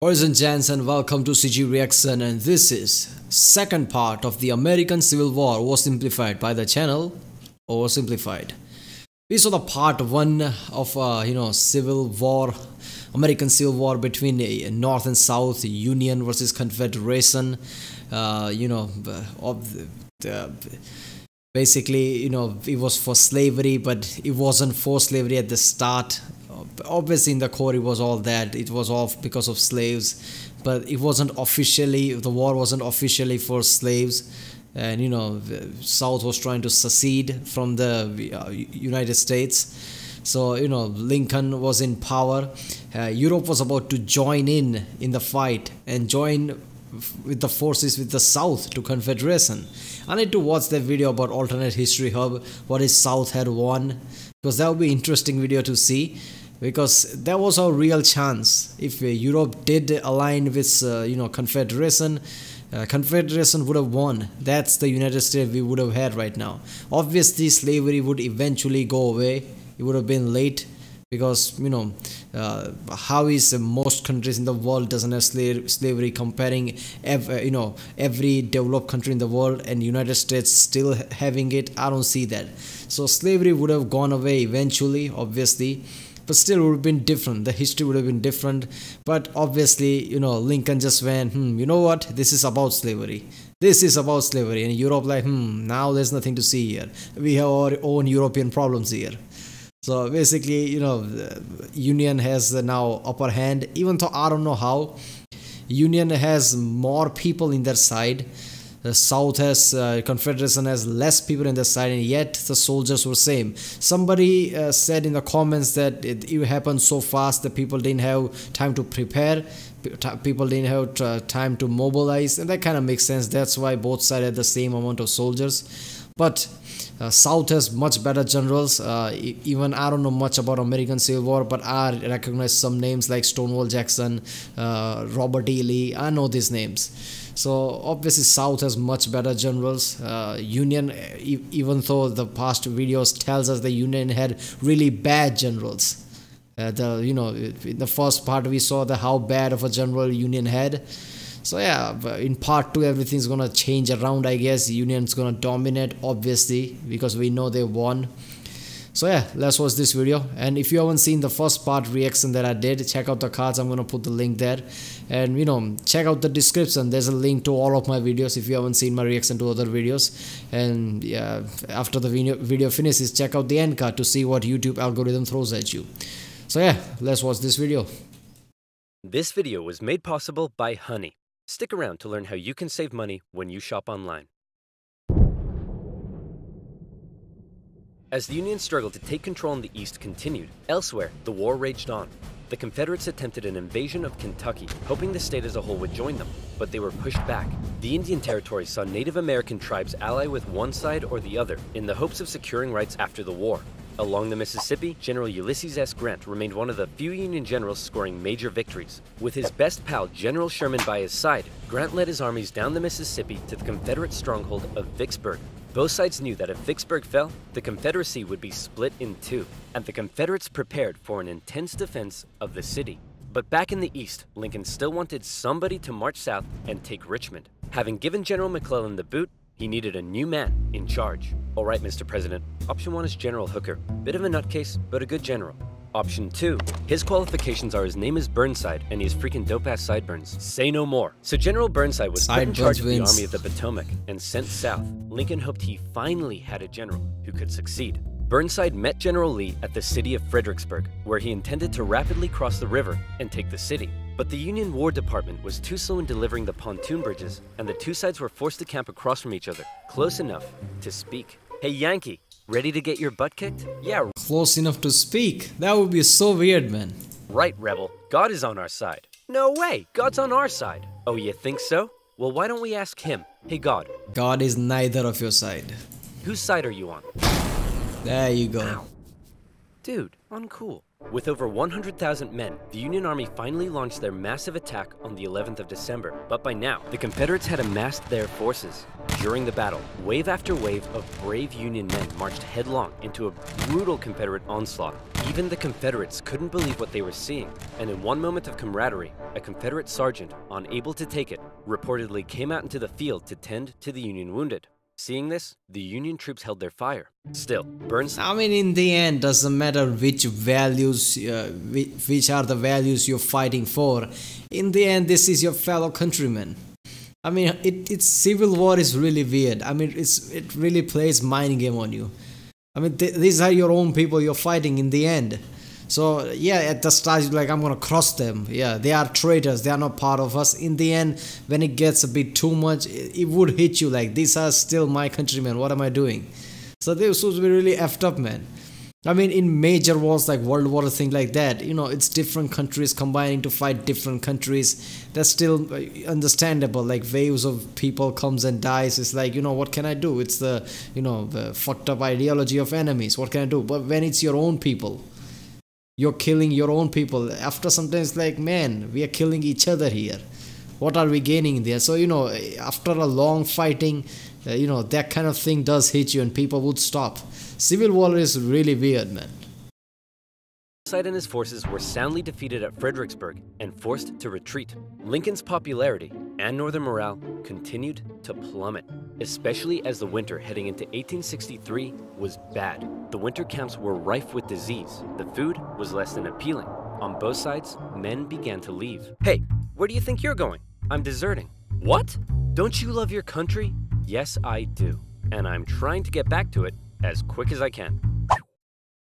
Boys and gents, and welcome to CG Reaction, and this is second part of the American Civil War oversimplified by the channel Oversimplified. We saw the part 1 of Civil War, American Civil War between North and South, Union versus Confederation. Basically, it was for slavery, but it wasn't for slavery at the start. Obviously in the core it was all that, it was all because of slaves, but it wasn't officially, the war wasn't officially for slaves. And the South was trying to secede from the United States. So Lincoln was in power. Europe was about to join in the fight and join with the forces with the South to Confederation. I need to watch that video about alternate history hub, what is South had won, because that would be interesting video to see. Because there was a real chance if Europe did align with Confederation, Confederation would have won. That's the United States we would have had right now. Obviously slavery would eventually go away. It would have been late, because how is most countries in the world doesn't have slavery, comparing every developed country in the world and United States still having it. I don't see that. So slavery would have gone away eventually, obviously, but still it would have been different. The history would have been different. But obviously, Lincoln just went, you know what, this is about slavery. This is about slavery. And Europe like, now there's nothing to see here. We have our own European problems here. So basically, Union has now upper hand, even though I don't know how. Union has more people in their side. The South has, Confederation has less people in their side, and yet the soldiers were same. Somebody said in the comments that it happened so fast that people didn't have time to prepare. People didn't have time to mobilize, and that kind of makes sense. That's why both sides had the same amount of soldiers. But South has much better generals. Even I don't know much about American Civil War, but I recognize some names like Stonewall Jackson, Robert E. Lee. I know these names. So obviously South has much better generals. Union, even though the past videos tells us the Union had really bad generals. In the first part we saw how bad of a general Union had. So yeah, in part 2 everything's gonna change around, I guess. Union's gonna dominate, obviously, because we know they won. So yeah, let's watch this video. And if you haven't seen the first part reaction that I did, check out the cards. I'm gonna put the link there. And check out the description. There's a link to all of my videos if you haven't seen my reaction to other videos. And yeah, after the video finishes, check out the end card to see what YouTube algorithm throws at you. So yeah, let's watch this video. This video was made possible by Honey. Stick around to learn how you can save money when you shop online. As the Union struggle to take control in the East continued, elsewhere, the war raged on. The Confederates attempted an invasion of Kentucky, hoping the state as a whole would join them, but they were pushed back. The Indian Territory saw Native American tribes ally with one side or the other in the hopes of securing rights after the war. Along the Mississippi, General Ulysses S. Grant remained one of the few Union generals scoring major victories. With his best pal, General Sherman, by his side, Grant led his armies down the Mississippi to the Confederate stronghold of Vicksburg. Both sides knew that if Vicksburg fell, the Confederacy would be split in two, and the Confederates prepared for an intense defense of the city. But back in the East, Lincoln still wanted somebody to march south and take Richmond. Having given General McClellan the boot, he needed a new man in charge. All right, Mr. President, option 1 is General Hooker. Bit of a nutcase, but a good general. Option 2, his qualifications are his name is Burnside and he has freaking dope-ass sideburns. Say no more. So General Burnside was put in charge of the Army of the Potomac and sent south. Lincoln hoped he finally had a general who could succeed. Burnside met General Lee at the city of Fredericksburg, where he intended to rapidly cross the river and take the city. But the Union War Department was too slow in delivering the pontoon bridges, and the two sides were forced to camp across from each other, close enough to speak. Hey Yankee, ready to get your butt kicked? Yeah. Close enough to speak? That would be so weird, man. Right, Rebel. God is on our side. No way, God's on our side. Oh, you think so? Well, why don't we ask him? Hey God. God is neither of your side. Whose side are you on? There you go. Ow. Dude, uncool. With over 100,000 men, the Union Army finally launched their massive attack on the 11th of December. But by now, the Confederates had amassed their forces. During the battle, wave after wave of brave Union men marched headlong into a brutal Confederate onslaught. Even the Confederates couldn't believe what they were seeing, and in one moment of camaraderie, a Confederate sergeant, unable to take it, reportedly came out into the field to tend to the Union wounded. Seeing this, the Union troops held their fire. Still, Burnside... I mean, in the end, doesn't matter which values, which are the values you're fighting for. In the end, this is your fellow countrymen. I mean, it's civil war is really weird. I mean, it really plays mind game on you. I mean, these are your own people you're fighting in the end. So, yeah, at the start, you're like, I'm going to cross them. Yeah, they are traitors. They are not part of us. In the end, when it gets a bit too much, it would hit you like, these are still my countrymen. What am I doing? So this would be really effed up, man. I mean, in major wars like World War, thing like that, you know, it's different countries combining to fight different countries. That's still understandable. Like, waves of people comes and dies. It's like, you know, what can I do? It's the, you know, the fucked up ideology of enemies. What can I do? But when it's your own people, you're killing your own people. After sometimes, like, man, we are killing each other here. What are we gaining there? So, you know, after a long fighting, you know, that kind of thing does hit you and people would stop. Civil war is really weird, man. Burnside and his forces were soundly defeated at Fredericksburg and forced to retreat. Lincoln's popularity and Northern morale continued to plummet, especially as the winter heading into 1863 was bad. The winter camps were rife with disease. The food was less than appealing. On both sides, men began to leave. Hey, where do you think you're going? I'm deserting. What? Don't you love your country? Yes, I do. And I'm trying to get back to it as quick as I can.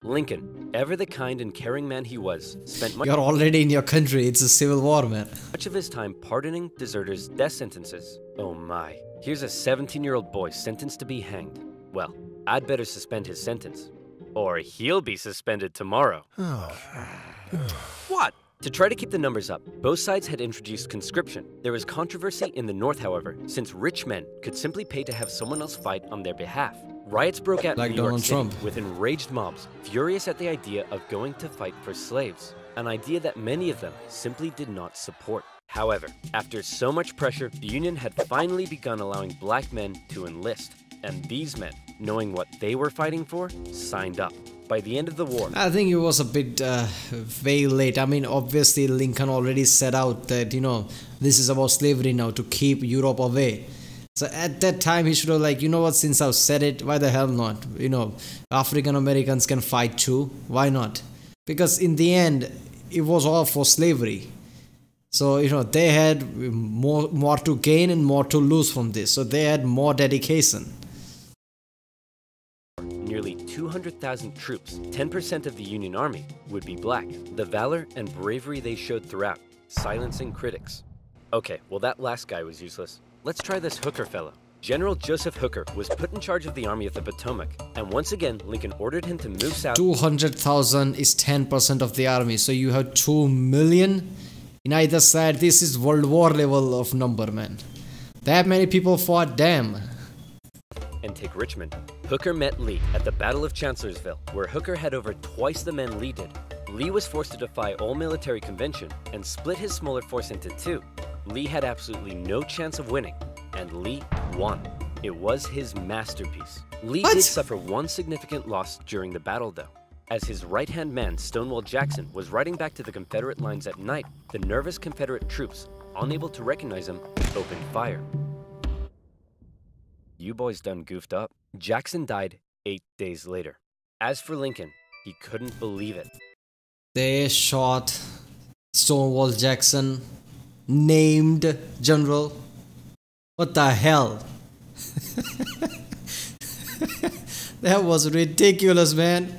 Lincoln, ever the kind and caring man he was, spent much... You're already in your country. It's a civil war, man. Much of his time pardoning deserters' death sentences. Oh my. Here's a 17-year-old boy sentenced to be hanged. Well, I'd better suspend his sentence. Or he'll be suspended tomorrow. What? To try to keep the numbers up, both sides had introduced conscription. There was controversy in the North, however, since rich men could simply pay to have someone else fight on their behalf. Riots broke out in New York City with enraged mobs, furious at the idea of going to fight for slaves, an idea that many of them simply did not support. However, after so much pressure, the Union had finally begun allowing black men to enlist, and these men, knowing what they were fighting for, signed up. By the end of the war, I think it was a bit way late. I mean, obviously Lincoln already set out that, you know, this is about slavery now, to keep Europe away. So at that time he should have, like, you know what, since I've said it, why the hell not? You know, African Americans can fight too. Why not? Because in the end, it was all for slavery. So, you know, they had more to gain and more to lose from this. So they had more dedication. Nearly 200,000 troops, 10% of the Union Army, would be black. The valor and bravery they showed throughout, silencing critics. Okay, well, that last guy was useless. Let's try this Hooker fellow. General Joseph Hooker was put in charge of the Army of the Potomac, and once again, Lincoln ordered him to move south. 200,000 is 10% of the army, so you have 2 million in either side. This is World War level of number, man. That many people fought, damn. And take Richmond. Hooker met Lee at the Battle of Chancellorsville, where Hooker had over twice the men Lee did. Lee was forced to defy all military convention and split his smaller force into two. Lee had absolutely no chance of winning, and Lee won. It was his masterpiece. Lee did suffer one significant loss during the battle, though. As his right-hand man, Stonewall Jackson, was riding back to the Confederate lines at night, the nervous Confederate troops, unable to recognize him, opened fire. You boys done goofed up. Jackson died 8 days later. As for Lincoln, he couldn't believe it. They shot Stonewall Jackson, named general. What the hell? That was ridiculous, man.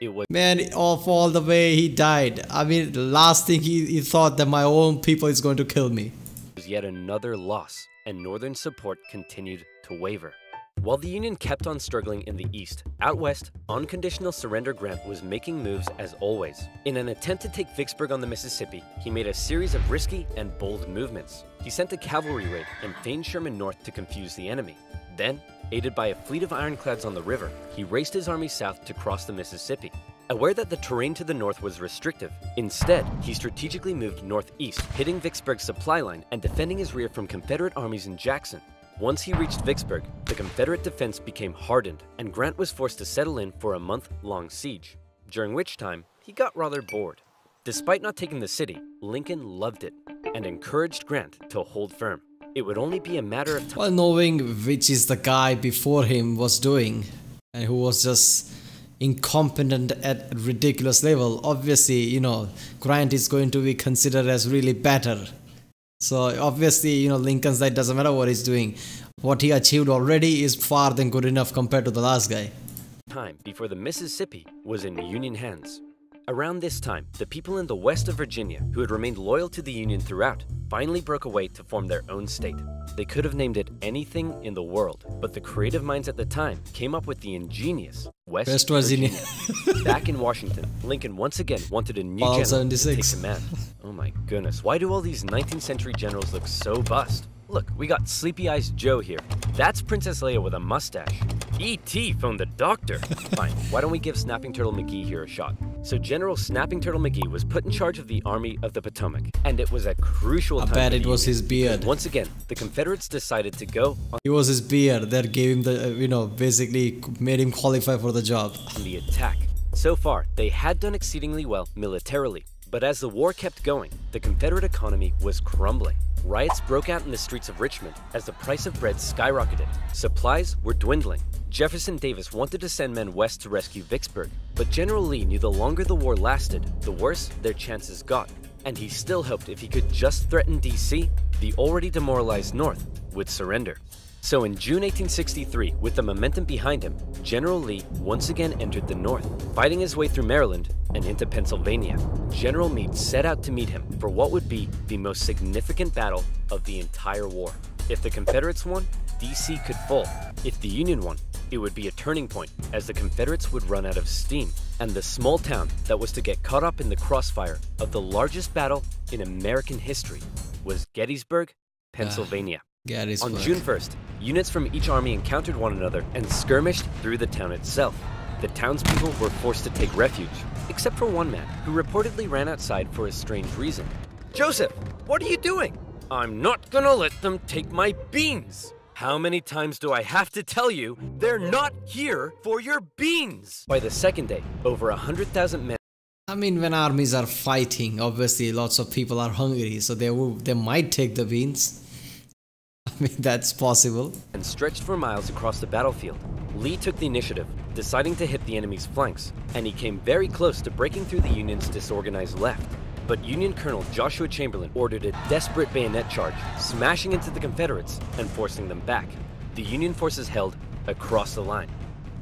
It was, man, off all the way he died. I mean, the last thing he thought that my own people is going to kill me. Was yet another loss, and Northern support continued to waver. While the Union kept on struggling in the East, out west, unconditional surrender Grant was making moves as always. In an attempt to take Vicksburg on the Mississippi, he made a series of risky and bold movements. He sent a cavalry raid and feigned Sherman north to confuse the enemy. Then, Aided by a fleet of ironclads on the river, he raced his army south to cross the Mississippi. Aware that the terrain to the north was restrictive, instead, he strategically moved northeast, hitting Vicksburg's supply line and defending his rear from Confederate armies in Jackson. Once he reached Vicksburg, the Confederate defense became hardened, and Grant was forced to settle in for a month-long siege, during which time he got rather bored. Despite not taking the city, Lincoln loved it and encouraged Grant to hold firm. It would only be a matter of time. Well, knowing which is the guy before him was doing and who was just incompetent at a ridiculous level, obviously, you know, Grant is going to be considered as really better. So obviously, you know, Lincoln's like, doesn't matter what he's doing. What he achieved already is far than good enough compared to the last guy. Time before the Mississippi was in Union hands. Around this time, the people in the west of Virginia, who had remained loyal to the Union throughout, finally broke away to form their own state. They could have named it anything in the world, but the creative minds at the time came up with the ingenious West Virginia. Back in Washington, Lincoln once again wanted a new general to take command. Oh my goodness, why do all these 19th century generals look so bust? Look, we got Sleepy Eyes Joe here. That's Princess Leia with a mustache. E.T. phoned the doctor. Fine, why don't we give Snapping Turtle McGee here a shot? So General Snapping Turtle McGee was put in charge of the Army of the Potomac, and it was a crucial time. I bet it was his beard. Once again, the Confederates decided to go on. It was his beard that gave him the, you know, basically made him qualify for the job. The attack. So far, they had done exceedingly well militarily, but as the war kept going, the Confederate economy was crumbling. Riots broke out in the streets of Richmond as the price of bread skyrocketed. Supplies were dwindling. Jefferson Davis wanted to send men west to rescue Vicksburg, but General Lee knew the longer the war lasted, the worse their chances got. And he still hoped if he could just threaten D.C., the already demoralized North would surrender. So in June 1863, with the momentum behind him, General Lee once again entered the North, fighting his way through Maryland and into Pennsylvania. General Meade set out to meet him for what would be the most significant battle of the entire war. If the Confederates won, D.C. could fall. If the Union won, it would be a turning point, as the Confederates would run out of steam, and the small town that was to get caught up in the crossfire of the largest battle in American history was Gettysburg, Pennsylvania. On June 1st, units from each army encountered one another and skirmished through the town itself. The townspeople were forced to take refuge, except for one man who reportedly ran outside for a strange reason. "Joseph, what are you doing?" "I'm not gonna let them take my beans." "How many times do I have to tell you they're not here for your beans?" By the second day, over 100,000 men. I mean, when armies are fighting, obviously lots of people are hungry, so they might take the beans. I mean, that's possible. And stretched for miles across the battlefield. Lee took the initiative, deciding to hit the enemy's flanks, and he came very close to breaking through the Union's disorganized left. But Union Colonel Joshua Chamberlain ordered a desperate bayonet charge, smashing into the Confederates and forcing them back. The Union forces held across the line.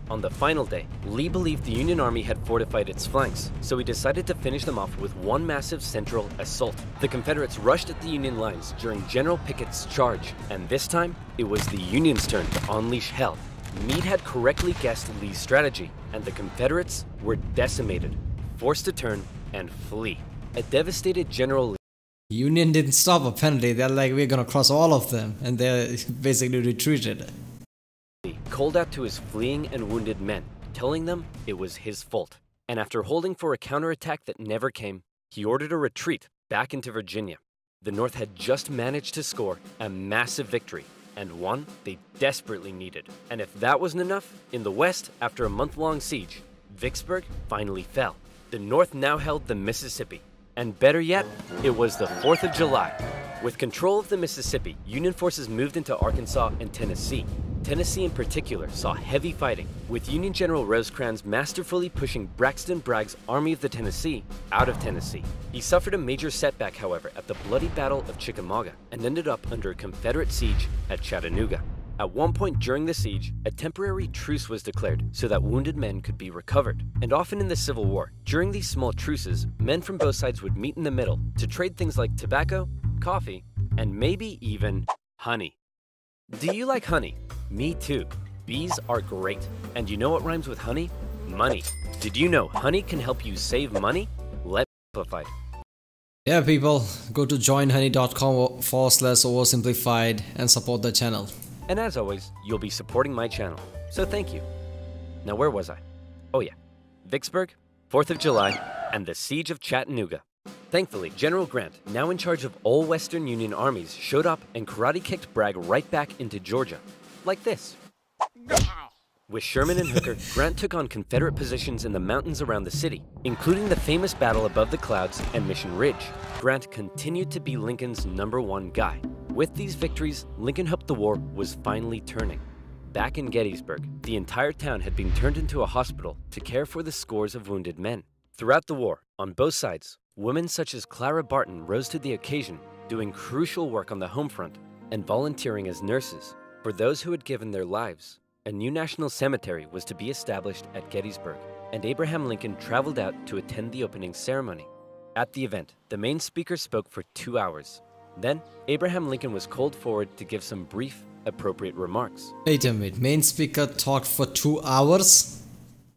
On the final day, Lee believed the Union Army had fortified its flanks, so he decided to finish them off with one massive central assault. The Confederates rushed at the Union lines during General Pickett's charge, and this time, it was the Union's turn to unleash hell. Meade had correctly guessed Lee's strategy, and the Confederates were decimated, forced to turn and flee. A devastated General Lee. Union didn't stop apparently. They're like, we're gonna cross all of them, and they basically retreated. Called out to his fleeing and wounded men, telling them it was his fault. And after holding for a counterattack that never came, he ordered a retreat back into Virginia. The North had just managed to score a massive victory, and one they desperately needed. And if that wasn't enough, in the West, after a month-long siege, Vicksburg finally fell. The North now held the Mississippi. And better yet, it was the 4th of July. With control of the Mississippi, Union forces moved into Arkansas and Tennessee. Tennessee in particular saw heavy fighting, with Union General Rosecrans masterfully pushing Braxton Bragg's Army of the Tennessee out of Tennessee. He suffered a major setback, however, at the bloody Battle of Chickamauga and ended up under a Confederate siege at Chattanooga. At one point during the siege, a temporary truce was declared so that wounded men could be recovered. And often in the Civil War, during these small truces, men from both sides would meet in the middle to trade things like tobacco, coffee, and maybe even honey. Do you like honey? Me too. Bees are great. And you know what rhymes with honey? Money. Did you know honey can help you save money? Let's simplify. Yeah, people, go to joinhoney.com/oversimplified and support the channel. And as always, you'll be supporting my channel, so thank you. Now where was I? Oh yeah, Vicksburg, 4th of July, and the Siege of Chattanooga. Thankfully, General Grant, now in charge of all Western Union armies, showed up and karate-kicked Bragg right back into Georgia. Like this. With Sherman and Hooker, Grant took on Confederate positions in the mountains around the city, including the famous battle above the clouds and Mission Ridge. Grant continued to be Lincoln's #1 guy. With these victories, Lincoln hoped the war was finally turning. Back in Gettysburg, the entire town had been turned into a hospital to care for the scores of wounded men. Throughout the war, on both sides, women such as Clara Barton rose to the occasion, doing crucial work on the home front and volunteering as nurses. For those who had given their lives, a new national cemetery was to be established at Gettysburg, and Abraham Lincoln traveled out to attend the opening ceremony. At the event, the main speaker spoke for 2 hours. Then, Abraham Lincoln was called forward to give some brief, appropriate remarks. Wait a minute, main speaker talked for 2 hours?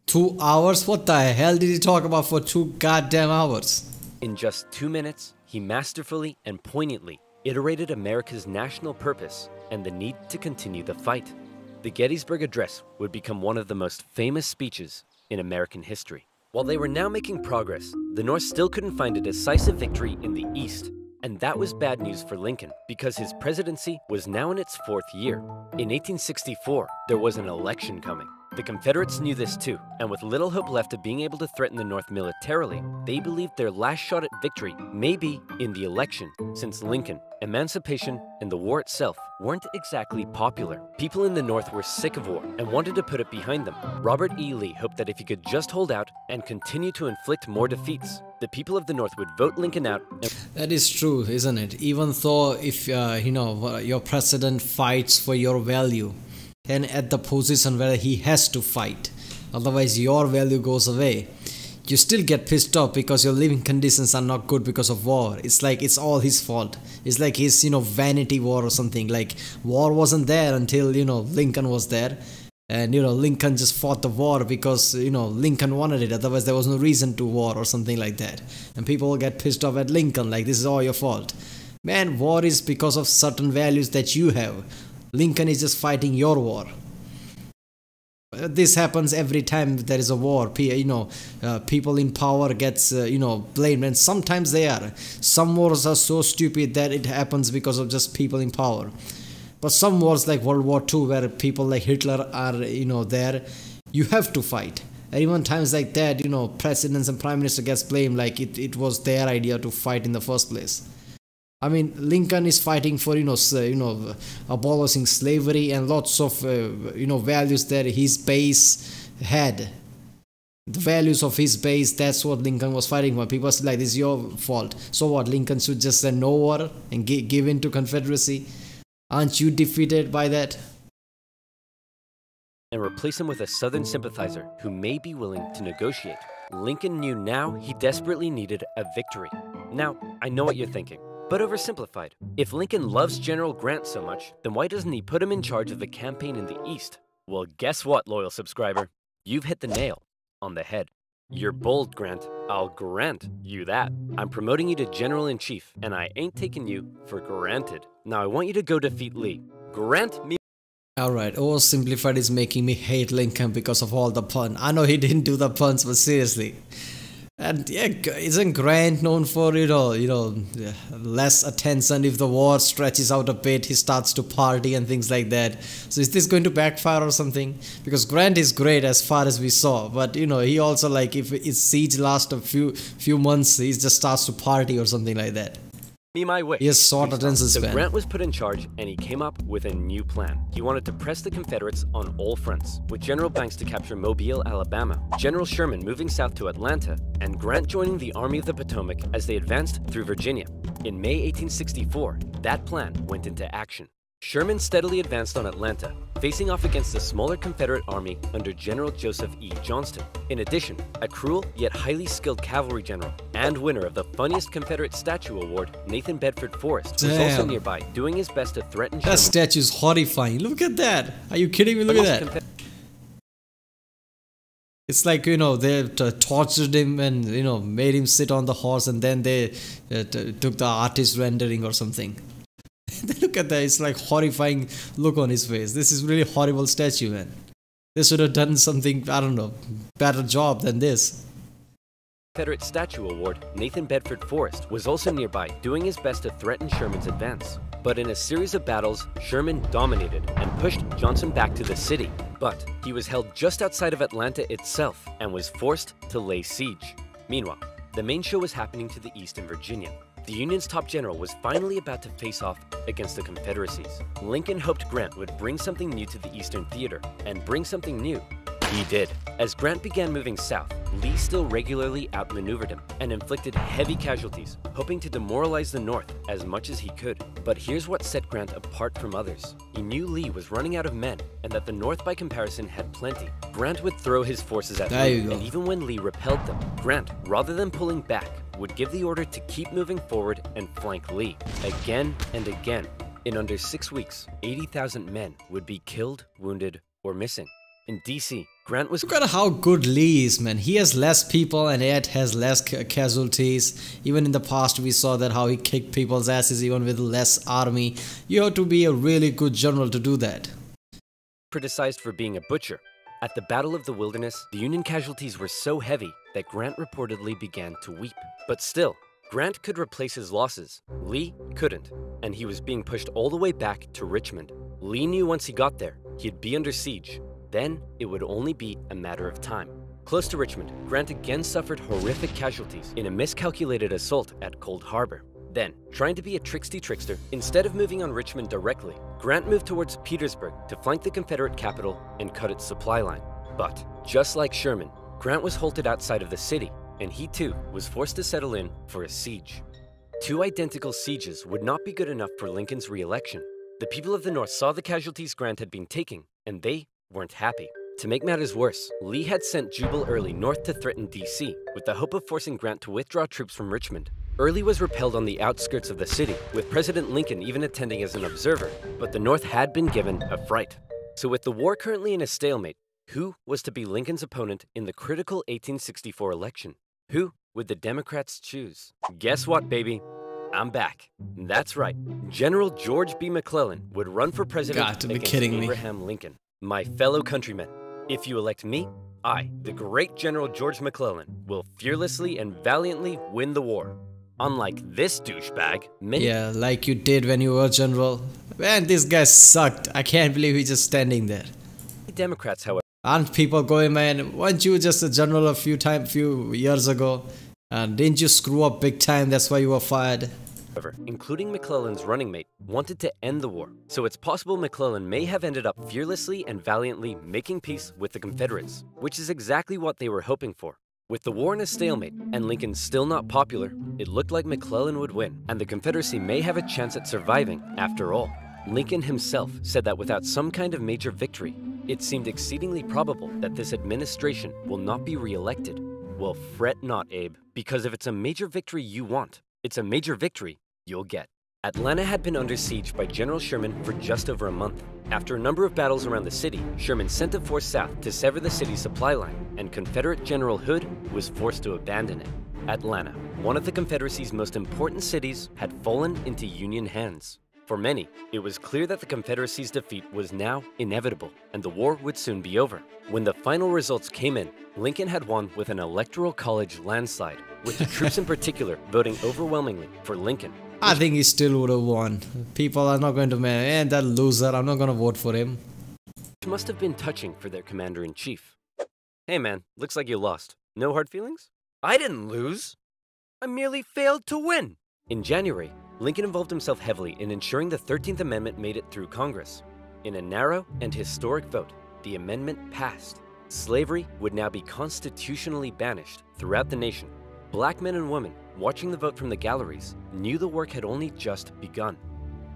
2 hours? What the hell did he talk about for 2 goddamn hours? In just 2 minutes, he masterfully and poignantly iterated America's national purpose and the need to continue the fight. The Gettysburg Address would become one of the most famous speeches in American history. While they were now making progress, the North still couldn't find a decisive victory in the East. And that was bad news for Lincoln, because his presidency was now in its 4th year. In 1864, there was an election coming. The Confederates knew this too, and with little hope left of being able to threaten the North militarily, they believed their last shot at victory may be in the election, since Lincoln, emancipation, and the war itself weren't exactly popular. People in the North were sick of war and wanted to put it behind them. Robert E. Lee hoped that if he could just hold out and continue to inflict more defeats, the people of the North would vote Lincoln out. That is true, isn't it? Even though if your president fights for your value and at the position where he has to fight, otherwise your value goes away, you still get pissed off because your living conditions are not good because of war. It's like it's all his fault. It's like his vanity war or something. Like war wasn't there until Lincoln was there. And Lincoln just fought the war because Lincoln wanted it, otherwise there was no reason to war or something like that. And people will get pissed off at Lincoln like this is all your fault. Man, war is because of certain values that you have. Lincoln is just fighting your war. This happens every time there is a war. People in power gets blamed, and sometimes they are. Some wars are so stupid that it happens because of just people in power. But some wars like World War II, where people like Hitler are, there, you have to fight. And even times like that, presidents and prime minister gets blamed like it was their idea to fight in the first place. I mean, Lincoln is fighting for, abolishing slavery and lots of, values that his base had. The values of his base, that's what Lincoln was fighting for. People say like, this is your fault. So what, Lincoln should just say no war and give in to Confederacy? Aren't you defeated by that? And replace him with a Southern sympathizer who may be willing to negotiate. Lincoln knew now he desperately needed a victory. Now, I know what you're thinking, but oversimplified. If Lincoln loves General Grant so much, then why doesn't he put him in charge of the campaign in the East? Well, guess what, loyal subscriber? You've hit the nail on the head. You're bold, Grant. I'll grant you that. I'm promoting you to General-in-Chief, and I ain't taking you for granted. Now I want you to go defeat Lee. Grant me. Alright, OverSimplified is making me hate Lincoln because of all the pun. I know he didn't do the puns, but seriously. And yeah, isn't Grant known for, less attention? If the war stretches out a bit, he starts to party and things like that. So is this going to backfire or something? Because Grant is great as far as we saw. But, he also like, if his siege lasts a few months, he just starts to party or something like that. Me my way. He has short attention span. So Grant was put in charge, and he came up with a new plan. He wanted to press the Confederates on all fronts, with General Banks to capture Mobile, Alabama, General Sherman moving south to Atlanta, and Grant joining the Army of the Potomac as they advanced through Virginia. In May 1864, that plan went into action. Sherman steadily advanced on Atlanta, facing off against the smaller Confederate army under General Joseph E. Johnston. In addition, a cruel yet highly skilled cavalry general and winner of the funniest Confederate statue award, Nathan Bedford Forrest, was also nearby, doing his best to threaten Sherman. That statue is horrifying. Look at that. Are you kidding me? Look at that. It's like, they tortured him and, made him sit on the horse, and then they took the artist rendering or something. Look at that. It's like horrifying look on his face. This is really horrible statue, man. They should have done something, I don't know, better job than this. Confederate Statue Award, Nathan Bedford Forrest was also nearby, doing his best to threaten Sherman's advance. But in a series of battles, Sherman dominated and pushed Johnson back to the city. But he was held just outside of Atlanta itself and was forced to lay siege. Meanwhile, the main show was happening to the east in Virginia. The Union's top general was finally about to face off against the Confederacy's. Lincoln hoped Grant would bring something new to the Eastern Theater, and bring something new he did. As Grant began moving south, Lee still regularly outmaneuvered him and inflicted heavy casualties, hoping to demoralize the North as much as he could. But here's what set Grant apart from others. He knew Lee was running out of men and that the North by comparison had plenty. Grant would throw his forces at Lee, and even when Lee repelled them, Grant, rather than pulling back, would give the order to keep moving forward and flank Lee. Again and again. In under 6 weeks, 80,000 men would be killed, wounded, or missing. In DC, Grant was— Look at how good Lee is, man. He has less people and yet has less casualties. Even in the past, we saw that how he kicked people's asses even with less army. You have to be a really good general to do that. criticized for being a butcher. At the Battle of the Wilderness, the Union casualties were so heavy that Grant reportedly began to weep. But still, Grant could replace his losses. Lee couldn't, and he was being pushed all the way back to Richmond. Lee knew once he got there, he'd be under siege. Then, it would only be a matter of time. Close to Richmond, Grant again suffered horrific casualties in a miscalculated assault at Cold Harbor. Then, trying to be a trickster, instead of moving on Richmond directly, Grant moved towards Petersburg to flank the Confederate capital and cut its supply line. But, just like Sherman, Grant was halted outside of the city, and he too was forced to settle in for a siege. Two identical sieges would not be good enough for Lincoln's re-election. The people of the North saw the casualties Grant had been taking, and they weren't happy. To make matters worse, Lee had sent Jubal Early north to threaten DC, with the hope of forcing Grant to withdraw troops from Richmond. Early was repelled on the outskirts of the city, with President Lincoln even attending as an observer, but the North had been given a fright. So with the war currently in a stalemate, who was to be Lincoln's opponent in the critical 1864 election? Who would the Democrats choose? Guess what, baby? I'm back. That's right. General George B. McClellan would run for president against Abraham Lincoln. My fellow countrymen, if you elect me, I, the great General George McClellan, will fearlessly and valiantly win the war. Unlike this douchebag, Yeah, like you did when you were general. Man, this guy sucked. I can't believe he's just standing there. Democrats, however, Aren't people going, man, weren't you just a general a few years ago? And didn't you screw up big time? That's why you were fired. including McClellan's running mate, wanted to end the war, so it's possible McClellan may have ended up fearlessly and valiantly making peace with the Confederates, which is exactly what they were hoping for. With the war in a stalemate and Lincoln still not popular, it looked like McClellan would win, and the Confederacy may have a chance at surviving after all. Lincoln himself said that without some kind of major victory, it seemed exceedingly probable that this administration will not be re-elected. Well, fret not, Abe, because if it's a major victory you want, it's a major victory you'll get. Atlanta had been under siege by General Sherman for just over a month. After a number of battles around the city, Sherman sent a force south to sever the city's supply line, and Confederate General Hood was forced to abandon it. Atlanta, one of the Confederacy's most important cities, had fallen into Union hands. For many, it was clear that the Confederacy's defeat was now inevitable, and the war would soon be over. When the final results came in, Lincoln had won with an electoral college landslide, with the troops in particular voting overwhelmingly for Lincoln. I think he still would have won. People are not going to, man, that loser, I'm not going to vote for him. Which must have been touching for their commander-in-chief. Hey man, looks like you lost. No hard feelings? I didn't lose. I merely failed to win. In January, Lincoln involved himself heavily in ensuring the 13th Amendment made it through Congress. In a narrow and historic vote, the amendment passed. Slavery would now be constitutionally banished throughout the nation. Black men and women, watching the vote from the galleries, knew the work had only just begun.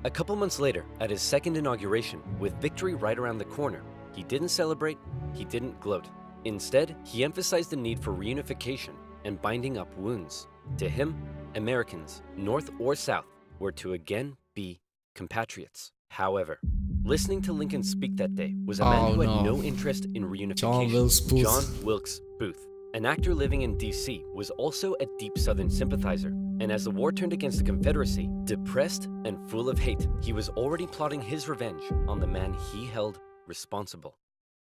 A couple months later, at his second inauguration, with victory right around the corner, he didn't celebrate, he didn't gloat. Instead, he emphasized the need for reunification and binding up wounds. To him, Americans, North or South, were to again be compatriots. However, listening to Lincoln speak that day was a man who had no interest in reunification. John Wilkes Booth. an actor living in D.C., was also a deep Southern sympathizer, and as the war turned against the Confederacy, depressed and full of hate, he was already plotting his revenge on the man he held responsible.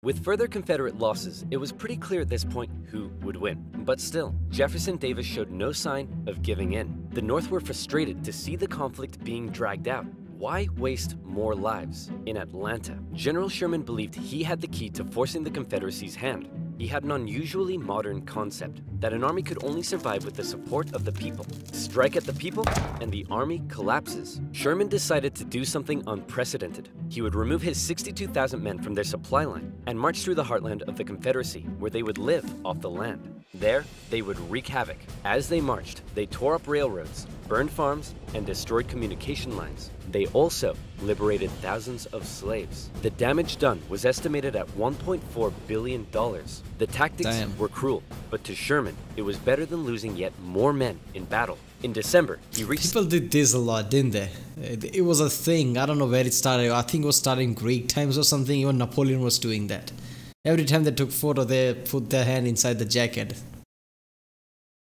With further Confederate losses, it was pretty clear at this point who would win. But still, Jefferson Davis showed no sign of giving in. The North were frustrated to see the conflict being dragged out. Why waste more lives? In Atlanta, General Sherman believed he had the key to forcing the Confederacy's hand. He had an unusually modern concept that an army could only survive with the support of the people. Strike at the people, and the army collapses. Sherman decided to do something unprecedented. He would remove his 62,000 men from their supply line and march through the heartland of the Confederacy, where they would live off the land. There, they would wreak havoc. As they marched, they tore up railroads, burned farms, and destroyed communication lines. They also liberated thousands of slaves. The damage done was estimated at $1.4 billion. The tactics were cruel, but to Sherman, it was better than losing yet more men in battle. In December, he reached... People did this a lot, didn't they? It was a thing. I don't know where it started. I think it was started in Greek times or something. Even Napoleon was doing that. Every time they took photo, they put their hand inside the jacket.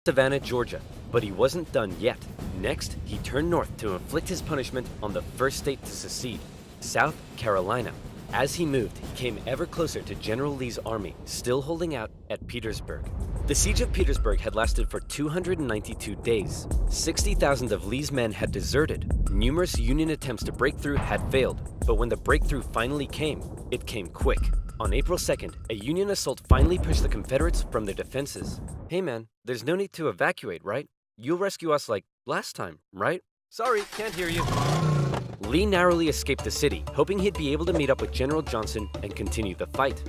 Savannah, Georgia, but he wasn't done yet. Next, he turned north to inflict his punishment on the first state to secede, South Carolina. As he moved, he came ever closer to General Lee's army, still holding out at Petersburg. The siege of Petersburg had lasted for 292 days. 60,000 of Lee's men had deserted. Numerous Union attempts to break through had failed, but when the breakthrough finally came, it came quick. On April 2nd, a Union assault finally pushed the Confederates from their defenses. Hey man, there's no need to evacuate, right? You'll rescue us like last time, right? Sorry, can't hear you. Lee narrowly escaped the city, hoping he'd be able to meet up with General Johnson and continue the fight.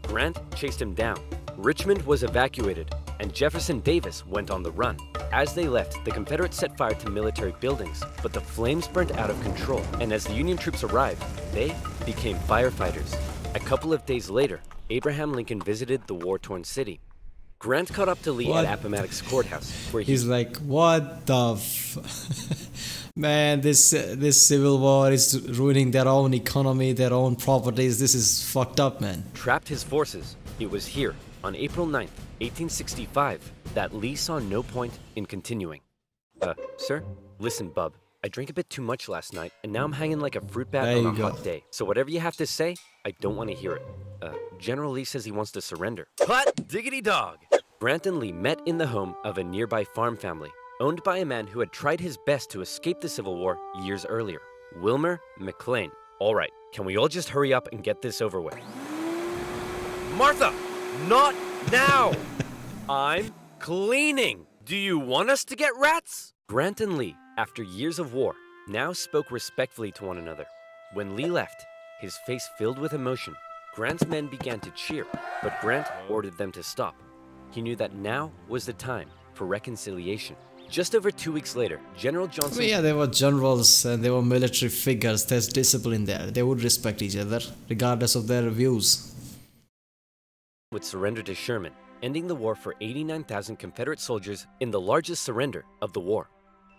Grant chased him down. Richmond was evacuated, and Jefferson Davis went on the run. As they left, the Confederates set fire to military buildings, but the flames burnt out of control, and as the Union troops arrived, they became firefighters. A couple of days later, Abraham Lincoln visited the war-torn city. Grant caught up to Lee at Appomattox Courthouse, where he's like, what the man, this civil war is ruining their own economy, their own properties. This is fucked up, man. Trapped his forces. It was here, on April 9th, 1865, that Lee saw no point in continuing. Sir? Listen, bub. I drank a bit too much last night, and now I'm hanging like a fruit bat on a hot day. So whatever you have to say, I don't want to hear it. General Lee says he wants to surrender. Hot diggity dog! Grant and Lee met in the home of a nearby farm family, owned by a man who had tried his best to escape the Civil War years earlier, Wilmer McLean. All right, can we all just hurry up and get this over with? Martha, not now! I'm cleaning. Do you want us to get rats? Grant and Lee, after years of war, now spoke respectfully to one another. When Lee left, his face filled with emotion, Grant's men began to cheer, but Grant ordered them to stop. He knew that now was the time for reconciliation. Just over 2 weeks later, General Johnson... Yeah, they were generals and they were military figures. There's discipline there. They would respect each other, regardless of their views. ...would surrender to Sherman, ending the war for 89,000 Confederate soldiers in the largest surrender of the war.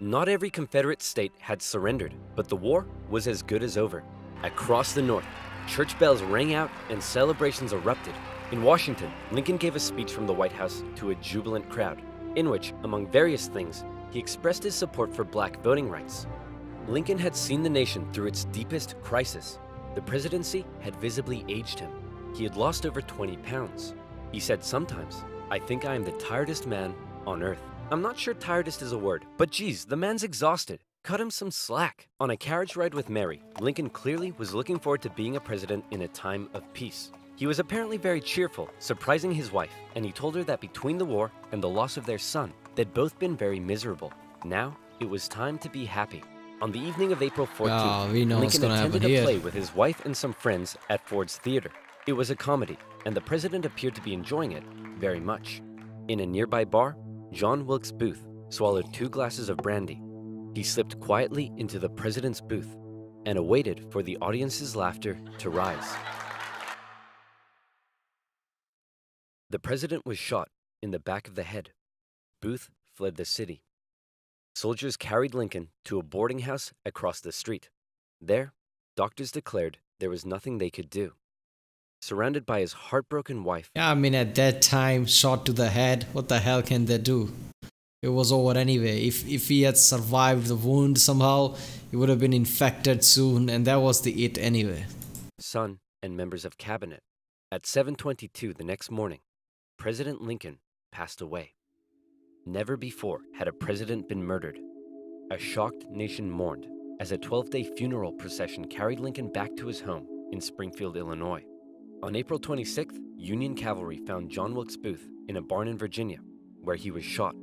Not every Confederate state had surrendered, but the war was as good as over. Across the North, church bells rang out and celebrations erupted. In Washington, Lincoln gave a speech from the White House to a jubilant crowd, in which, among various things, he expressed his support for black voting rights. Lincoln had seen the nation through its deepest crisis. The presidency had visibly aged him. He had lost over 20 pounds. He said sometimes, "I think I am the tiredest man on earth." I'm not sure tiredest is a word, but geez, the man's exhausted. Cut him some slack. On a carriage ride with Mary, Lincoln clearly was looking forward to being a president in a time of peace. He was apparently very cheerful, surprising his wife, and he told her that between the war and the loss of their son, they'd both been very miserable. Now, it was time to be happy. On the evening of April 14th, Lincoln attended a play with his wife and some friends at Ford's Theater. It was a comedy, and the president appeared to be enjoying it very much. In a nearby bar, John Wilkes Booth swallowed 2 glasses of brandy. He slipped quietly into the president's booth and awaited for the audience's laughter to rise. The president was shot in the back of the head. Booth fled the city. Soldiers carried Lincoln to a boarding house across the street. There, doctors declared there was nothing they could do. surrounded by his heartbroken wife. Yeah, I mean, at that time, shot to the head, what the hell can they do? It was over anyway. If he had survived the wound somehow, he would have been infected soon, and that was the it anyway. Son and members of cabinet. At 7:22 the next morning, President Lincoln passed away. Never before had a president been murdered. A shocked nation mourned as a 12-day funeral procession carried Lincoln back to his home in Springfield, Illinois. On April 26th, Union cavalry found John Wilkes Booth in a barn in Virginia, where he was shot.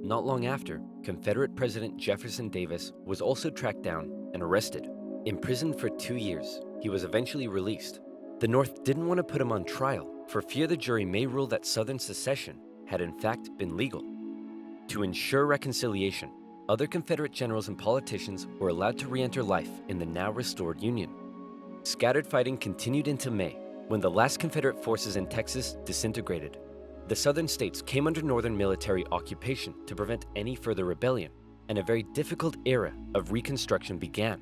Not long after, Confederate President Jefferson Davis was also tracked down and arrested. Imprisoned for 2 years, he was eventually released. The North didn't want to put him on trial for fear the jury may rule that Southern secession had in fact been legal. To ensure reconciliation, other Confederate generals and politicians were allowed to re-enter life in the now restored Union. Scattered fighting continued into May, when the last Confederate forces in Texas disintegrated. The Southern states came under Northern military occupation to prevent any further rebellion, and a very difficult era of Reconstruction began.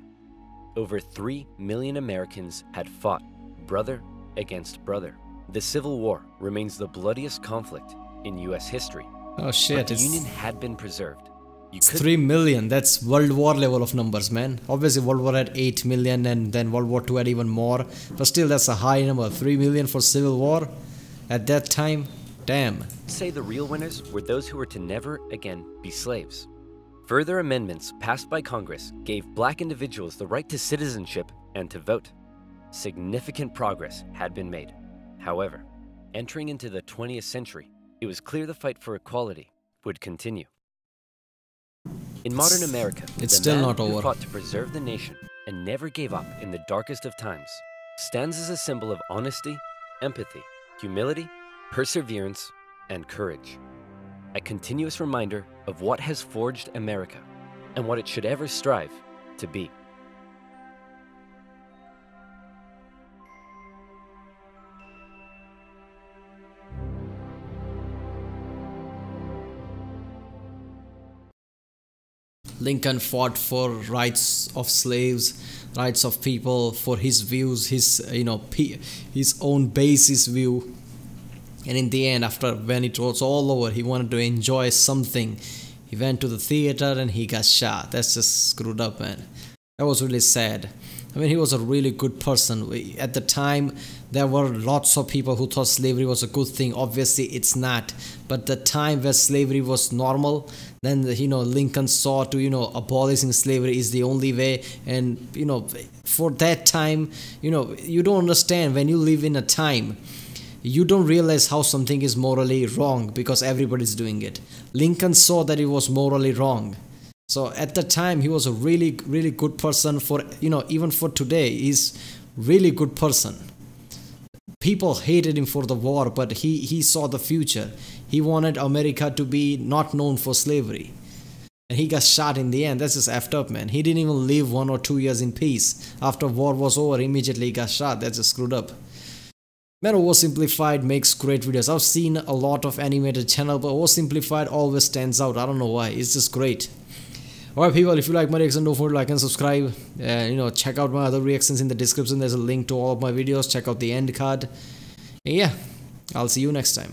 Over 3 million Americans had fought, brother against brother. The Civil War remains the bloodiest conflict in US history. Oh shit, but the Union had been preserved. It's 3 million, that's World War level of numbers, man. Obviously World War had 8 million and then World War II had even more. But still, that's a high number. 3 million for Civil War at that time? Damn. Say the real winners were those who were to never again be slaves. Further amendments passed by Congress gave black individuals the right to citizenship and to vote. Significant progress had been made. However, entering into the 20th century, it was clear the fight for equality would continue. In modern America, it's the still man not who over. fought to preserve the nation and never gave up in the darkest of times stands as a symbol of honesty, empathy, humility, perseverance, and courage. A continuous reminder of what has forged America and what it should ever strive to be. Lincoln fought for rights of slaves, rights of people, for his views, his his own basis view. And in the end, after when it was all over, he wanted to enjoy something. He went to the theater and he got shot. That's just screwed up, man. That was really sad. I mean, he was a really good person. At the time, there were lots of people who thought slavery was a good thing. Obviously, it's not. But the time where slavery was normal, then Lincoln saw to abolishing slavery is the only way. And for that time, you don't understand when you live in a time. You don't realize how something is morally wrong because everybody's doing it. Lincoln saw that it was morally wrong. So at the time, he was a really, really good person. For even for today, he's really good person. People hated him for the war, but he saw the future. He wanted America to be not known for slavery. And he got shot in the end. That's just effed up, man. He didn't even live 1 or 2 years in peace. After war was over, immediately he got shot. That's just screwed up. Man, OverSimplified makes great videos. I've seen a lot of animated channel, but OverSimplified always stands out. I don't know why. It's just great. Alright people, if you like my reaction, don't forget to like and subscribe. And check out my other reactions in the description. There's a link to all of my videos. Check out the end card. And yeah, I'll see you next time.